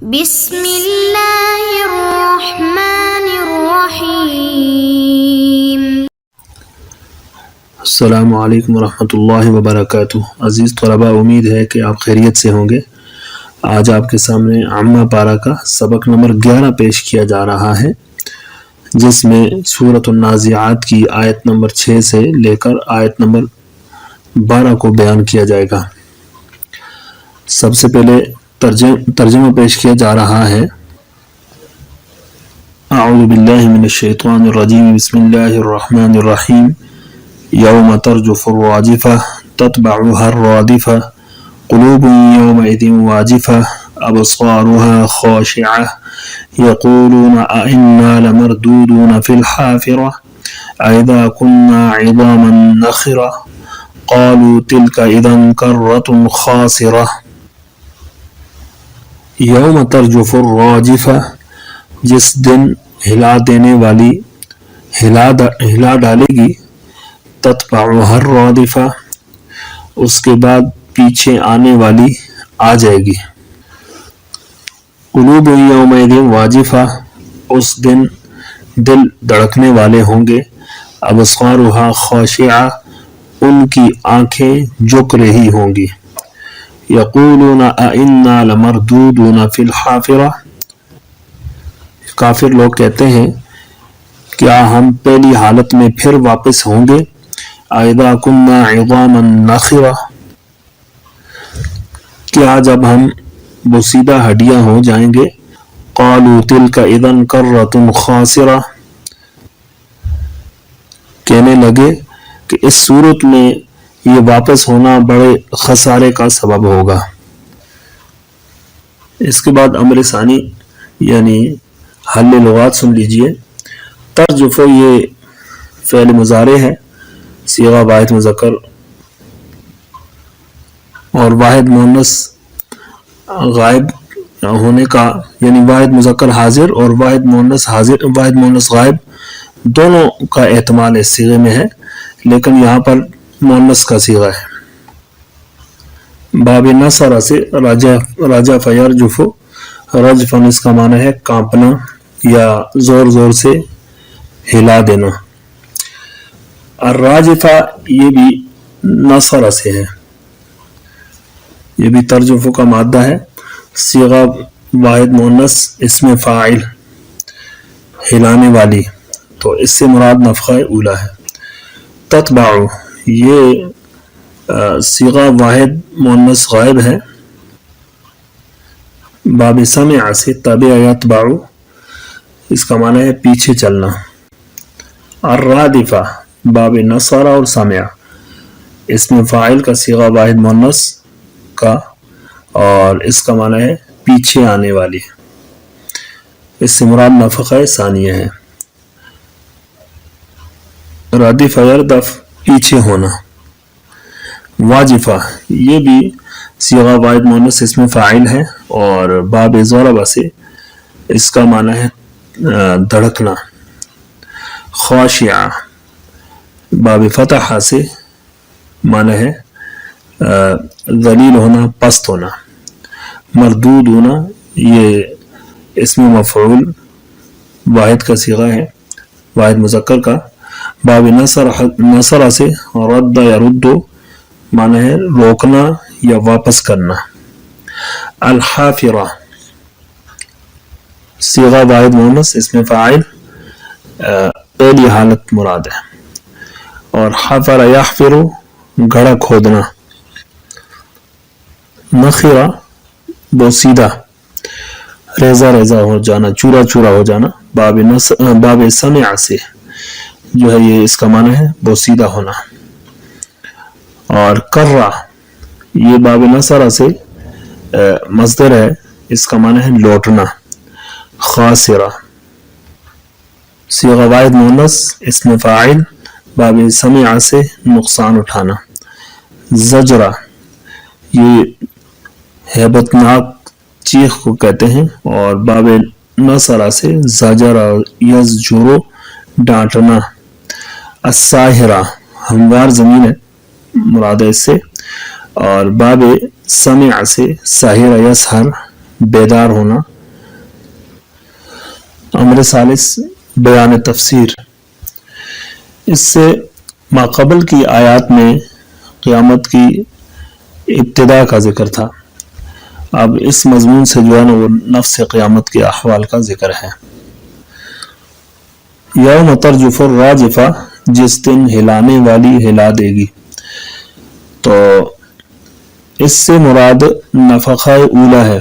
بسم اللہ الرحمن الرحیم۔ السلام علیکم ورحمۃ اللہ وبرکاتہ۔ عزیز طلباء، امید ہے کہ آپ خیریت سے ہوں گے۔ آج آپ کے سامنے عامہ پارہ کا سبق نمبر 11 پیش کیا جا رہا ہے، جس میں سورۃ النازعات کی آیت نمبر 6 سے لے کر آیت نمبر 12 کو بیان کیا جائے گا۔ سب سے پہلے ترجمہ پیش کیا جا رہا ہے۔ اعوذ باللہ من الشیطان الرجیم، بسم اللہ الرحمن الرحیم۔ یوم ترجف الراجفہ تتبعها الرادفہ قلوب یومئذ واجفہ ابصارها خاشعہ یقولون ائنا لمردودون فی الحافرہ اذا كنا عظاما نخرہ قالوا تلک اذا کرۃ خاسرہ۔ یوم ترجف الراجفہ، جس دن ہلا دینے والی ہلا ڈالے گی، تتبعها الرادفہ، اس کے بعد پیچھے آنے والی آ جائے گی۔ قلوب یومئذ واجفہ، اس دن دل دھڑکنے والے ہوں گے۔ ابصارها خاشعہ، ان کی آنکھیں جھک رہی ہوں گی۔ یقولون ائنا لمردودون فی الحافرہ، کافر لوگ کہتے ہیں کیا ہم پہلی حالت میں پھر واپس ہوں گے؟ اذا كنا عظاما نخرہ، کیا جب ہم بوسیدہ ہڈیاں ہو جائیں گے؟ قالوا تلک اذا کرۃ خاسرہ، کہنے لگے کہ اس صورت میں یہ واپس ہونا بڑے خسارے کا سبب ہوگا۔ اس کے بعد امر ثانی یعنی حل لغات سن لیجئے۔ ترجف، یہ فعل مضارع ہے، صیغہ واحد مذکر اور واحد مؤنث غائب ہونے کا، یعنی واحد مذکر حاضر اور واحد مؤنث غائب دونوں کا احتمال اس صیغے میں ہے، لیکن یہاں پر مؤنث کا صیغہ ہے۔ باب نصر سے رجف یرجف، رجفن اس کا معنی ہے کانپنا یا زور زور سے ہلا دینا۔ الراجفہ، یہ بھی نصر سے ہے، یہ بھی ترجف کا مادہ ہے، صیغہ واحد مؤنث اسم فاعل ہلانے والی، تو اس سے مراد نفخہ اولا ہے۔ تتبع، یہ صیغہ واحد مؤنث غائب ہے۔ باب سمع سے تبع یتبع، اس کا معنی ہے پیچھے چلنا۔ الرادفہ، باب نصر اور سمع، اسم فاعل کا صیغہ واحد مؤنث کا، اور اس کا معنی ہے پیچھے آنے والی، اس سے مراد نفخہ ثانیہ ہے۔ رادف یردف، پیچھے ہونا۔ واجفہ، یہ بھی صیغہ واحد مؤنث اسم فاعل ہے، اور باب ضرب سے اس کا معنی ہے دھڑکنا۔ خاشعہ، باب فتح سے معنی ہے ذلیل ہونا، پست ہونا۔ مردود ہونا، یہ اسم مفعول واحد کا صیغہ ہے، واحد مذکر کا۔ باب نصر سے رد یرد، معنی ہے روکنا یا واپس کرنا۔ الحافرہ، صیغہ واحد مؤنث اسم فاعل، پہلی حالت مراد ہے، اور حفر یحفر، گڑھا کھودنا۔ نخرہ، بوسیدہ، ریزہ ریزہ ہو جانا، چورا چورا ہو جانا۔ باب سمع سے جو ہے یہ اس کا معنی ہے بوسیدہ ہونا۔ اور کرہ، یہ باب نصر سے مصدر ہے، اس کا معنی ہے لوٹنا۔ خاسرہ، صیغہ واحد مؤنث اسم فاعل، باب سمع سے نقصان اٹھانا۔ زجرہ، یہ ہیبت ناک چیخ کو کہتے ہیں، اور باب نصر سے زجر یزجر، ڈانٹنا۔ الساہرہ، ہموار زمین ہے مراد ہے اس سے، اور باب سمع سے ساہر یسہر، بیدار ہونا. امر ثالث بیان تفسیر. اس سے ماقبل کی آیات میں قیامت کی ابتدا کا ذکر تھا. اب اس مضمون سے جو ہے نا وہ نفس قیامت کے احوال کا ذکر ہے. یوم ترجف الراجفہ، جس دن ہلانے والی ہلا دے گی. تو اس سے مراد نفخہ اولا ہے،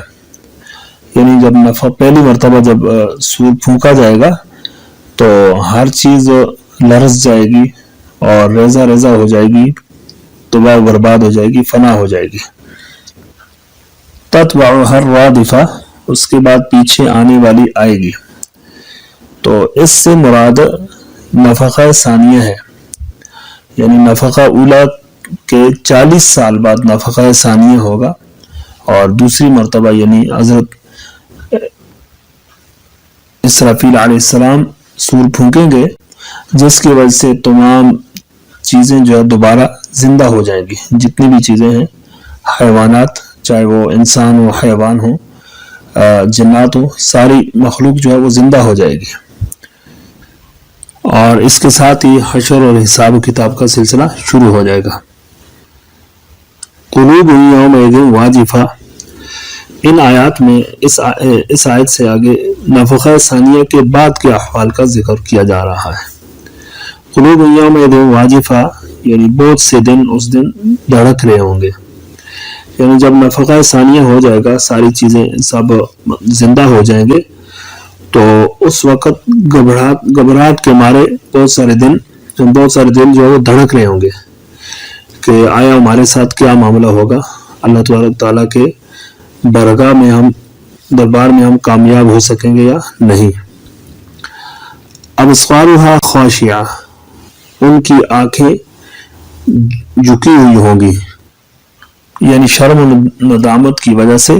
یعنی جب پہلی مرتبہ جب سور پھونکا جائے گا تو ہر چیز لرز جائے گی اور ریزہ ریزہ ہو جائے گی، تباہ برباد ہو جائے گی، فنا ہو جائے گی. تتبعها الرادفہ، اس کے بعد پیچھے آنے والی آئے گی. تو اس سے مراد نفخہ ثانیہ ہے، یعنی نفخہ اولا کے 40 سال بعد نفخہ ثانیہ ہوگا، اور دوسری مرتبہ یعنی حضرت اسرافیل علیہ السلام سور پھونکیں گے، جس کی وجہ سے تمام چیزیں جو ہے دوبارہ زندہ ہو جائیں گی. جتنی بھی چیزیں ہیں، حیوانات، چاہے وہ انسان ہو، حیوان ہو، جنات ہو، ساری مخلوق جو ہے وہ زندہ ہو جائے گی. اور اس کے ساتھ ہی حشر اور حساب و کتاب کا سلسلہ شروع ہو جائے گا. قلوب یومئذ واجفہ. ان آیات میں اس آیت سے آگے نفخہ ثانیہ کے بعد کے احوال کا ذکر کیا جا رہا ہے. قلوب یومئذ واجفہ یعنی بہت سے دن اس دن دھڑک رہے ہوں گے. یعنی جب نفخہ ثانیہ ہو جائے گا، ساری چیزیں سب زندہ ہو جائیں گے، تو اس وقت گھبراہٹ کے مارے بہت سارے دن جو ہے وہ دھڑک رہے ہوں گے کہ آیا ہمارے ساتھ کیا معاملہ ہوگا، اللہ تبارک تعالیٰ کے درگاہ میں دربار میں ہم کامیاب ہو سکیں گے یا نہیں. ابصارها خاشعہ، ان کی آنکھیں جھکی ہوئی ہوں گی، یعنی شرم و ندامت کی وجہ سے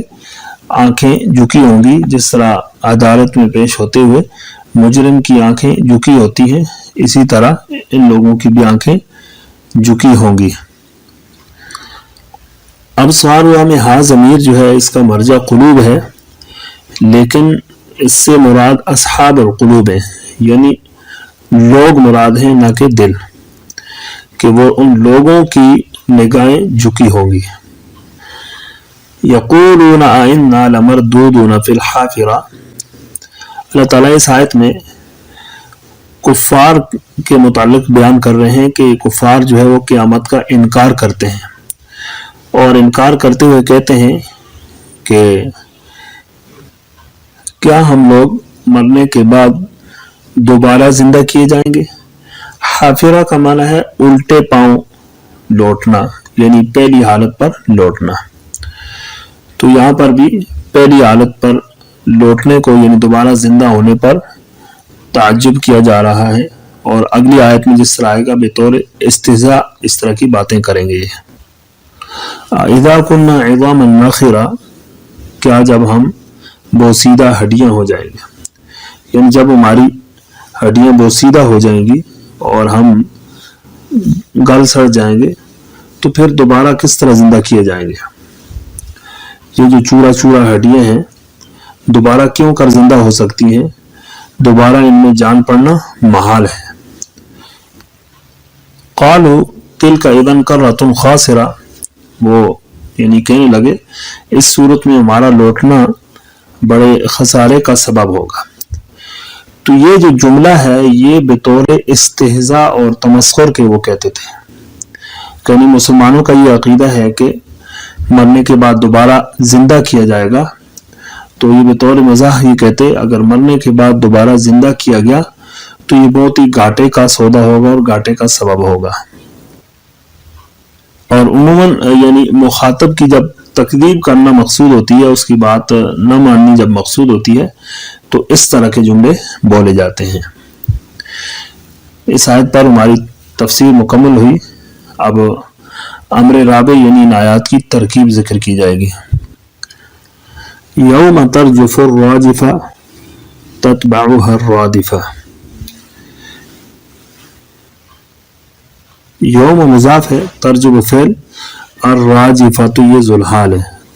آنکھیں جھکی ہوں گی. جس طرح عدالت میں پیش ہوتے ہوئے مجرم کی آنکھیں جھکی ہوتی ہیں، اسی طرح ان لوگوں کی بھی آنکھیں جھکی ہوں گی. ابصارها میں ہا ضمیر جو ہے اس کا مرجع قلوب ہے، لیکن اس سے مراد اصحاب القلوب ہیں، یعنی لوگ مراد ہیں نہ کہ دل، کہ وہ ان لوگوں کی نگاہیں جھکی ہوں گی. یقولون ائنا لمردودون فی الحافرہ. اللہ تعالیٰ اس آیت میں کفار کے متعلق بیان کر رہے ہیں کہ کفار جو ہے وہ قیامت کا انکار کرتے ہیں، اور انکار کرتے ہوئے کہتے ہیں کہ کیا ہم لوگ مرنے کے بعد دوبارہ زندہ کیے جائیں گے. حافرہ کا معنی ہے الٹے پاؤں لوٹنا، یعنی پہلی حالت پر لوٹنا. تو یہاں پر بھی پہلی حالت پر لوٹنے کو یعنی دوبارہ زندہ ہونے پر تعجب کیا جا رہا ہے، اور اگلی آیت میں جس طرح آئے گا بطور استہزاء اس طرح کی باتیں کریں گے. اذا كنا عظاما نخرا، کیا جب ہم بوسیدہ ہڈیاں ہو جائیں گے، یعنی جب ہماری ہڈیاں بوسیدہ ہو جائیں گی اور ہم گل سڑ جائیں گے تو پھر دوبارہ کس طرح زندہ کیے جائیں گے. یہ جو چورا چورا ہڈیاں ہیں دوبارہ کیوں کر زندہ ہو سکتی ہیں، دوبارہ ان میں جان پڑنا محال ہے. قالوا تلک اذا کرۃ خاسرہ، وہ یعنی کہنے لگے اس صورت میں ہمارا لوٹنا بڑے خسارے کا سبب ہوگا. تو یہ جو جملہ ہے یہ بطور استہزاء اور تمسخر کے وہ کہتے تھے، یعنی مسلمانوں کا یہ عقیدہ ہے کہ مرنے کے بعد دوبارہ زندہ کیا جائے گا، تو یہ بطور مزاح یہ کہتے اگر مرنے کے بعد دوبارہ زندہ کیا گیا تو یہ بہت ہی گھاٹے کا سودا ہوگا اور گھاٹے کا سبب ہوگا. اور عموماً یعنی مخاطب کی جب تکذیب کرنا مقصود ہوتی ہے، اس کی بات نہ ماننی جب مقصود ہوتی ہے، تو اس طرح کے جملے بولے جاتے ہیں. اس آیت پر ہماری تفسیر مکمل ہوئی. اب امر رابع یعنی ان آیات کی ترکیب ذکر کی جائے گی. یوم ترجف الراجفہ تتبعها الرادفہ. یوم مضاف ہے، ترجف فعل، الراجفہ تو یہ ذوالحال ہے،